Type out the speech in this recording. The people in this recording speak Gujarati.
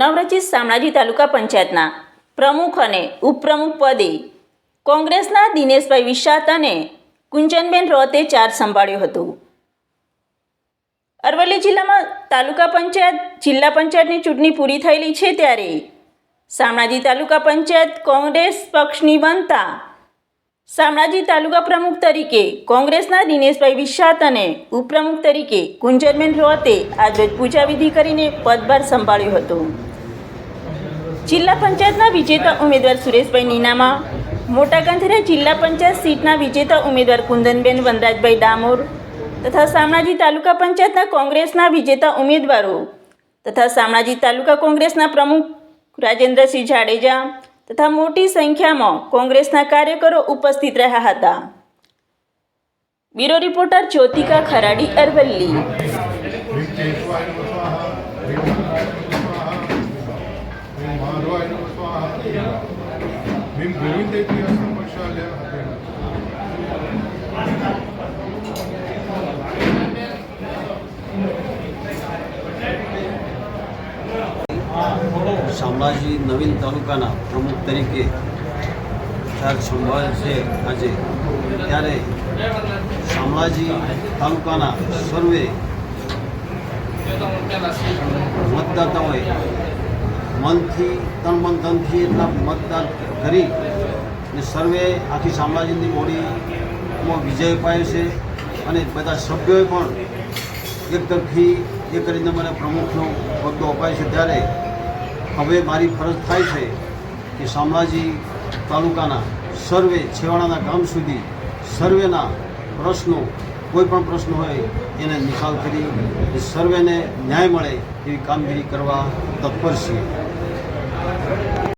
નવરચિત શામળાજી તાલુકા પંચાયતના પ્રમુખ અને ઉપપ્રમુખ પદે કોંગ્રેસના દિનેશભાઈ વિશાત અને કુંજનબેન રોતે ચાર્જ સંભાળ્યો હતો. અરવલ્લી જિલ્લામાં તાલુકા પંચાયત જિલ્લા પંચાયતની ચૂંટણી પૂરી થયેલી છે ત્યારે શામળાજી તાલુકા પંચાયત કોંગ્રેસ પક્ષની બનતા શામળાજી તાલુકા પ્રમુખ તરીકે કોંગ્રેસના દિનેશભાઈ વિશાત અને ઉપપ્રમુખ તરીકે કુંજનબેન રોતે આજરોજ પૂજાવિધિ કરીને પદભાર સંભાળ્યો હતો. જિલ્લા પંચાયતના વિજેતા ઉમેદવાર સુરેશભાઈ નીનામા, મોટા ગાંધીરા જિલ્લા પંચાયત સીટના વિજેતા ઉમેદવાર કુંદનબેન વનરાજભાઈ ડામોર તથા શામળાજી તાલુકા પંચાયતના કોંગ્રેસના વિજેતા ઉમેદવારો તથા શામળાજી તાલુકા કોંગ્રેસના પ્રમુખ રાજેન્દ્રસિંહ જાડેજા તથા મોટી સંખ્યામાં કોંગ્રેસના કાર્યકરો ઉપસ્થિત રહ્યા હતા. Bureau reporter Jyotika Kharadi, Aravalli. શામળાજી નવીન તાલુકાના પ્રમુખ તરીકે ચાર્જ સંભાળે છે આજે. ત્યારે શામળાજી તાલુકાના સર્વે મતદાતાઓએ મનથી તન મન ધનથી એટલા મતદાન કરી અને સર્વે આખી શામળાજીની બોડીમાં વિજય પાયો છે અને બધા સભ્યોએ પણ એકતરફી એ કરીને મને પ્રમુખનો હોદ્દો અપાય છે. ત્યારે હવે મારી ફરજ થાય છે કે શામળાજી તાલુકાના સર્વે છેવાડાના ગામ સુધી સર્વેના પ્રશ્નો, કોઈ પણ પ્રશ્ન હોય એને નિકાલ કરી સર્વેને ન્યાય મળે એવી કામગીરી કરવા તત્પર છીએ.